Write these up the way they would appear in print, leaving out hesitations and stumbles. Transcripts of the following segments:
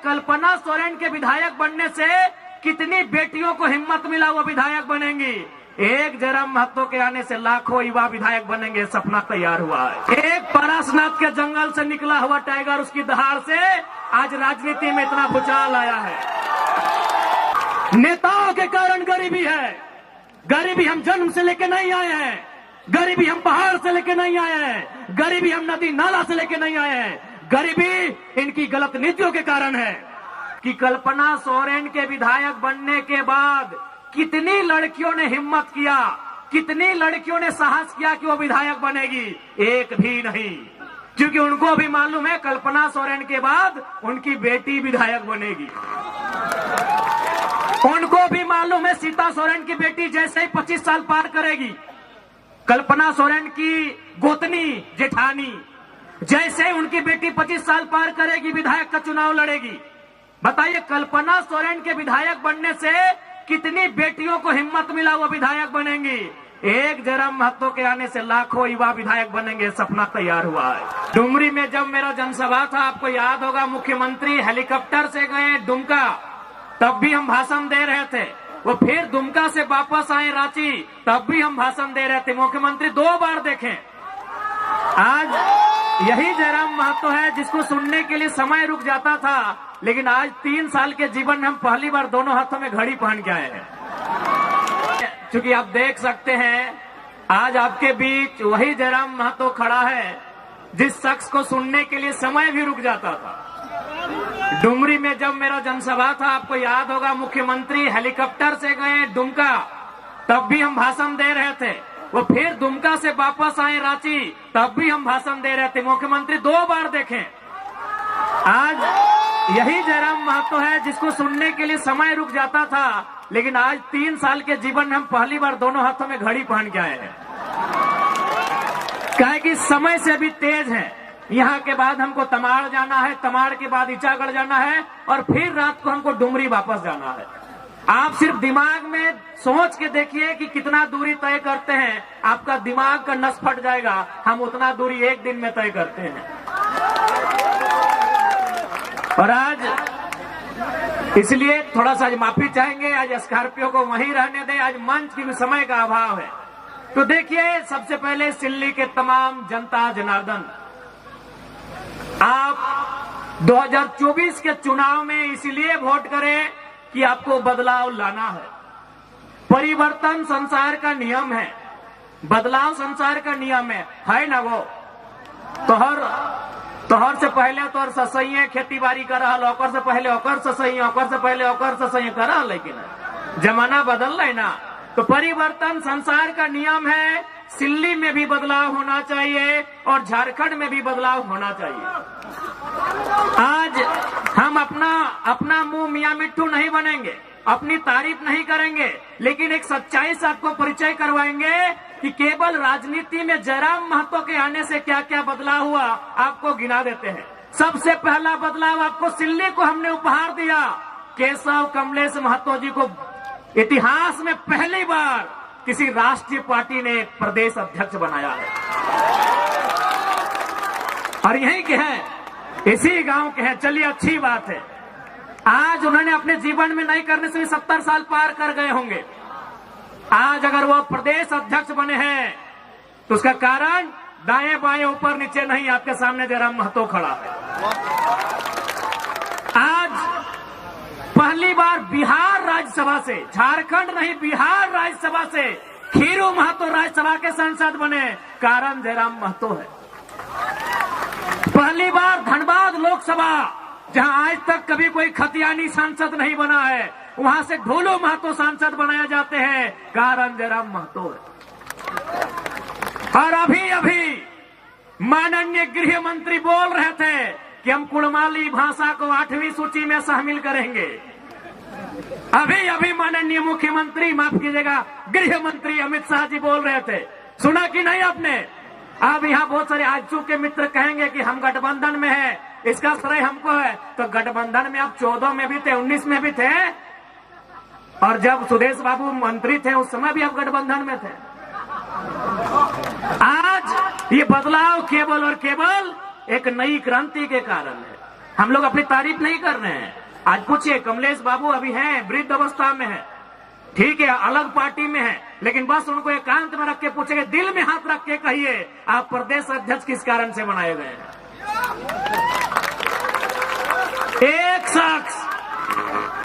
कल्पना सोरेन के विधायक बनने से कितनी बेटियों को हिम्मत मिला वो विधायक बनेंगी। एक जयराम महतो के आने से लाखों युवा विधायक बनेंगे, सपना तैयार हुआ है। एक परासनाथ के जंगल से निकला हुआ टाइगर, उसकी दहाड़ से आज राजनीति में इतना भूचाल आया है। नेताओं के कारण गरीबी है। गरीबी हम जन्म से लेके नहीं आए हैं, गरीबी हम पहाड़ से लेके नहीं आए हैं, गरीबी हम नदी नाला से लेके नहीं आए हैं। गरीबी इनकी गलत नीतियों के कारण है कि कल्पना सोरेन के विधायक बनने के बाद कितनी लड़कियों ने हिम्मत किया, कितनी लड़कियों ने साहस किया कि वो विधायक बनेगी। एक भी नहीं, क्योंकि उनको भी मालूम है कल्पना सोरेन के बाद उनकी बेटी विधायक बनेगी। उनको भी मालूम है सीता सोरेन की बेटी जैसे ही 25 साल पार करेगी, कल्पना सोरेन की गोतनी जेठानी जैसे ही उनकी बेटी 25 साल पार करेगी, विधायक का चुनाव लड़ेगी। बताइए कल्पना सोरेन के विधायक बनने से कितनी बेटियों को हिम्मत मिला वो विधायक बनेंगी। एक जयराम महतो के आने से लाखों युवा विधायक बनेंगे, सपना तैयार हुआ है। डुमरी में जब मेरा जनसभा था, आपको याद होगा, मुख्यमंत्री हेलीकॉप्टर से गए दुमका, तब भी हम भाषण दे रहे थे। वो फिर दुमका से वापस आए रांची, तब भी हम भाषण दे रहे थे। मुख्यमंत्री 2 बार देखें। आज यही जयराम महतो है जिसको सुनने के लिए समय रुक जाता था, लेकिन आज 3 साल के जीवन में हम पहली बार दोनों हाथों में घड़ी पहन के आए हैं। क्योंकि आप देख सकते हैं आज आपके बीच वही जयराम महतो खड़ा है जिस शख्स को सुनने के लिए समय भी रुक जाता था। डुमरी में जब मेरा जनसभा था, आपको याद होगा, मुख्यमंत्री हेलीकॉप्टर से गए दुमका, तब भी हम भाषण दे रहे थे। वो फिर दुमका से वापस आए रांची, तब भी हम भाषण दे रहे थे। मुख्यमंत्री 2 बार देखें। आज यही जयराम महतो है जिसको सुनने के लिए समय रुक जाता था, लेकिन आज 3 साल के जीवन में हम पहली बार दोनों हाथों में घड़ी पहन के आए हैं। काहे कि समय से भी तेज है। यहाँ के बाद हमको तमाड़ जाना है, तमाड़ के बाद ईचागढ़ जाना है, और फिर रात को हमको डुमरी वापस जाना है। आप सिर्फ दिमाग में सोच के देखिए कि कितना दूरी तय करते हैं, आपका दिमाग का नस फट जाएगा। हम उतना दूरी 1 दिन में तय करते हैं। और आज इसलिए थोड़ा सा आज माफी चाहेंगे, आज स्कॉर्पियो को वहीं रहने दें, आज मंच की भी समय का अभाव है। तो देखिए, सबसे पहले सिल्ली के तमाम जनता जनार्दन, आप 2024 के चुनाव में इसलिए वोट करें कि आपको बदलाव लाना है। परिवर्तन संसार का नियम है, बदलाव संसार का नियम है ना। वो तोहर से पहले तोहर ससैये खेती बाड़ी कर रहा, ओकर से पहले ओकर ससैये, ओकर से पहले ओकर ससैये कर रहा, लेकिन जमाना बदल रहा है ना। तो परिवर्तन संसार का नियम है। सिल्ली में भी बदलाव होना चाहिए और झारखंड में भी बदलाव होना चाहिए। आज हम अपना मुंह मियां मिट्टू नहीं बनेंगे, अपनी तारीफ नहीं करेंगे, लेकिन एक सच्चाई से आपको परिचय करवाएंगे कि केवल राजनीति में जयराम महतो के आने से क्या क्या बदलाव हुआ, आपको गिना देते हैं। सबसे पहला बदलाव आपको सिल्ली को हमने उपहार दिया। केशव कमलेश महतो जी को इतिहास में पहली बार किसी राष्ट्रीय पार्टी ने प्रदेश अध्यक्ष बनाया है, और यहीं के हैं, इसी गांव के हैं। चलिए, अच्छी बात है। आज उन्होंने अपने जीवन में नहीं करने से भी 70 साल पार कर गए होंगे। आज अगर वो प्रदेश अध्यक्ष बने हैं तो उसका कारण दाएं बाएं ऊपर नीचे नहीं, आपके सामने जयराम महतो खड़ा है। आज पहली बार बिहार राज्यसभा से, झारखंड नहीं बिहार राज्यसभा से खीरू महतो राज्यसभा के सांसद बने, कारण जयराम महतो है। पहली बार धनबाद लोकसभा, जहां आज तक कभी कोई खतियानी सांसद नहीं बना है, वहां से ढोलो महतो सांसद बनाए जाते हैं, कारण जयराम महतो है। और अभी माननीय गृह मंत्री बोल रहे थे कि हम कुड़माली भाषा को 8वीं सूची में शामिल करेंगे। अभी माननीय मुख्यमंत्री, माफ कीजिएगा, गृह मंत्री अमित शाह जी बोल रहे थे, सुना कि नहीं आपने? अब यहाँ बहुत सारे आजू के मित्र कहेंगे कि हम गठबंधन में है, इसका श्रेय हमको है। तो गठबंधन में आप 14 में भी थे, 19 में भी थे, और जब सुदेश बाबू मंत्री थे उस समय भी आप गठबंधन में थे। आज ये बदलाव केवल और केवल एक नई क्रांति के कारण है। हम लोग अपनी तारीफ नहीं कर रहे हैं। आज पूछिए, कमलेश बाबू अभी हैं, वृद्ध अवस्था में है, ठीक है, अलग पार्टी में है, लेकिन बस उनको एकांत में रख के पूछेंगे, दिल में हाथ रख के कहिए आप प्रदेश अध्यक्ष किस कारण से बनाए गए हैं। एक शख्स,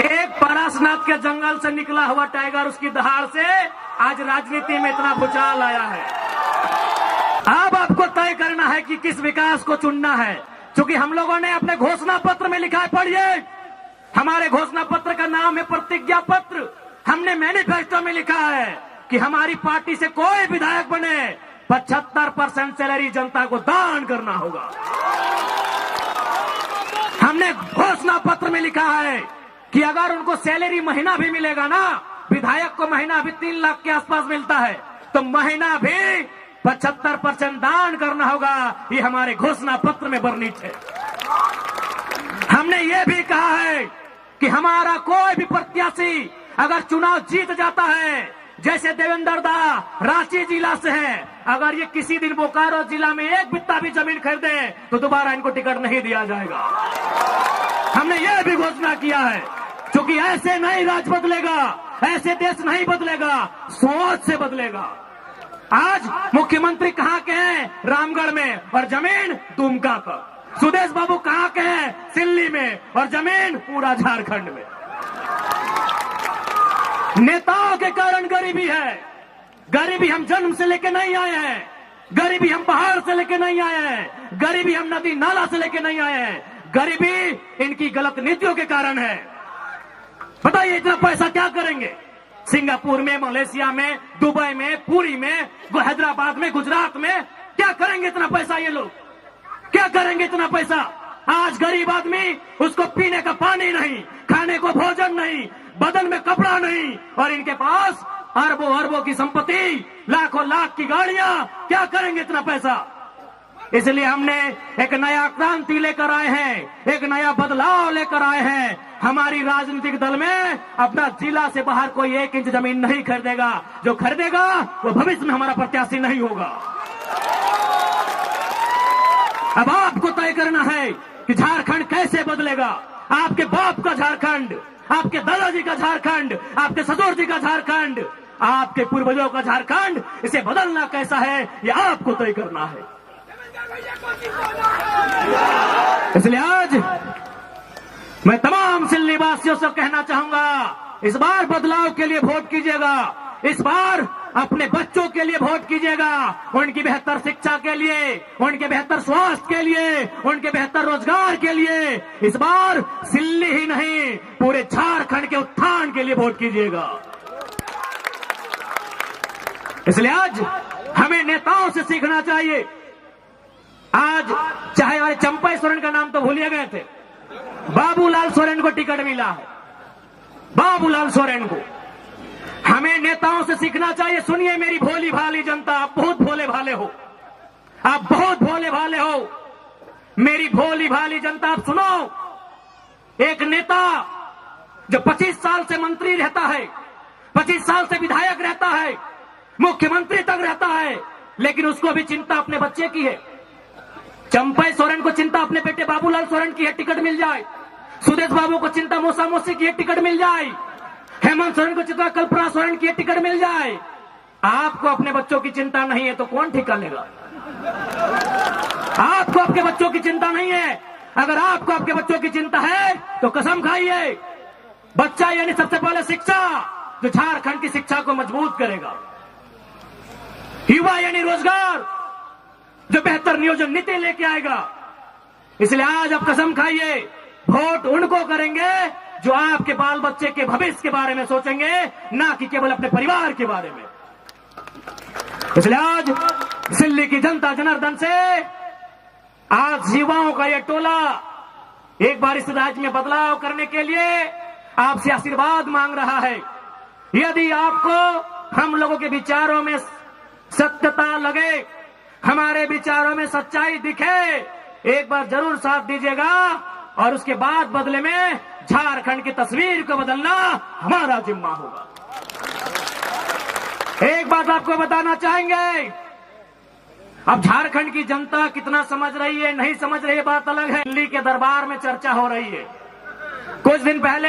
एक पारसनाथ के जंगल से निकला हुआ टाइगर, उसकी दहाड़ से आज राजनीति में इतना भूचाल आया है। अब आपको तय करना है कि किस विकास को चुनना है, क्योंकि हम लोगों ने अपने घोषणा पत्र में लिखा है, पढ़िए, हमारे घोषणा पत्र का नाम है प्रतिज्ञा पत्र। हमने मैनिफेस्टो में लिखा है कि हमारी पार्टी से कोई विधायक बने 75% सैलरी जनता को दान करना होगा। हमने घोषणा पत्र में लिखा है कि अगर उनको सैलरी महीना भी मिलेगा ना, विधायक को महीना भी 3 लाख के आसपास मिलता है, तो महीना भी 75% दान करना होगा। ये हमारे घोषणा पत्र में वर्णित है। हमने ये भी कहा है कि हमारा कोई भी प्रत्याशी अगर चुनाव जीत जाता है, जैसे देवेंद्र दा रांची जिला से है, अगर ये किसी दिन बोकारो जिला में एक बित्ता भी जमीन खरीदे तो दोबारा इनको टिकट नहीं दिया जाएगा। हमने ये भी घोषणा किया है, क्योंकि ऐसे नहीं राज बदलेगा, ऐसे देश नहीं बदलेगा, सोच से बदलेगा। आज मुख्यमंत्री कहाँ के हैं? रामगढ़ में, और जमीन दुमका पर। सुदेश बाबू कहाँ के हैं? सिल्ली में, और जमीन पूरा झारखंड में। नेताओं के कारण गरीबी है। गरीबी हम जन्म से लेके नहीं आए हैं, गरीबी हम पहाड़ से लेके नहीं आए हैं, गरीबी हम नदी नाला से लेके नहीं आए हैं, गरीबी इनकी गलत नीतियों के कारण है। बताइए इतना पैसा क्या करेंगे? सिंगापुर में, मलेशिया में, दुबई में, पुरी में, हैदराबाद में, गुजरात में क्या करेंगे इतना पैसा? ये लोग क्या करेंगे इतना पैसा? आज गरीब आदमी, उसको पीने का पानी नहीं, खाने को भोजन नहीं, बदन में कपड़ा नहीं, और इनके पास अरबों अरबों की संपत्ति, लाखों लाख की गाड़ियां। क्या करेंगे इतना पैसा? इसलिए हमने एक नया क्रांति लेकर आए हैं, एक नया बदलाव लेकर आए हैं। हमारी राजनीतिक दल में अपना जिला से बाहर कोई 1 इंच जमीन नहीं खरीदेगा। जो खरीदेगा वो भविष्य में हमारा प्रत्याशी नहीं होगा। अब आपको तय करना है कि झारखंड कैसे बदलेगा। आपके बाप का झारखंड, आपके दादाजी का झारखंड, आपके ससुर जी का झारखंड, आपके पूर्वजों का झारखंड, इसे बदलना कैसा है ये आपको तय करना है। इसलिए आज मैं तमाम सिल्ली वासियों से कहना चाहूंगा, इस बार बदलाव के लिए वोट कीजिएगा, इस बार अपने बच्चों के लिए वोट कीजिएगा, उनकी बेहतर शिक्षा के लिए, उनके बेहतर स्वास्थ्य के लिए, उनके बेहतर रोजगार के लिए। इस बार सिल्ली ही नहीं, पूरे झारखंड के उत्थान के लिए वोट कीजिएगा। इसलिए आज हमें नेताओं से सीखना चाहिए। आज चाहे हमारे चंपा सोरेन का नाम तो भूलिए गए थे, बाबूलाल सोरेन को टिकट मिला है, बाबूलाल सोरेन को। हमें नेताओं से सीखना चाहिए। सुनिए मेरी भोली भाली जनता, आप बहुत भोले भाले हो, आप बहुत भोले भाले हो। मेरी भोली भाली जनता, आप सुनो। एक नेता जो 25 साल से मंत्री रहता है, 25 साल से विधायक रहता है, मुख्यमंत्री तक रहता है, लेकिन उसको भी चिंता अपने बच्चे की है। चंपा सोरेन को चिंता अपने बेटे बाबूलाल सोरेन की है, टिकट मिल जाए। सुदेश बाबू को चिंता मौसा मौसी की है, टिकट मिल जाए। हेमंत सोरेन को चिंता कल्पना सोरेन की है, टिकट मिल जाए। आपको अपने बच्चों की चिंता नहीं है तो कौन ठिका लेगा? आपको आपके बच्चों की चिंता नहीं है। अगर आपको आपके बच्चों की चिंता है तो कसम खाइए, बच्चा यानी सबसे पहले शिक्षा, जो झारखंड की शिक्षा को मजबूत करेगा। युवा यानी रोजगार, जो बेहतर नियोजन नीति लेके आएगा। इसलिए आज आप कसम खाइए, वोट उनको करेंगे जो आपके बाल बच्चे के भविष्य के बारे में सोचेंगे, ना कि केवल अपने परिवार के बारे में। इसलिए आज दिल्ली की जनता जनार्दन से आज युवाओं का यह टोला एक बार इस राज्य में बदलाव करने के लिए आपसे आशीर्वाद मांग रहा है। यदि आपको हम लोगों के विचारों में सत्यता लगे, हमारे विचारों में सच्चाई दिखे, एक बार जरूर साथ दीजिएगा, और उसके बाद बदले में झारखंड की तस्वीर को बदलना हमारा जिम्मा होगा। एक बात आपको बताना चाहेंगे, अब झारखंड की जनता कितना समझ रही है नहीं समझ रही है बात अलग है। दिल्ली के दरबार में चर्चा हो रही है। कुछ दिन पहले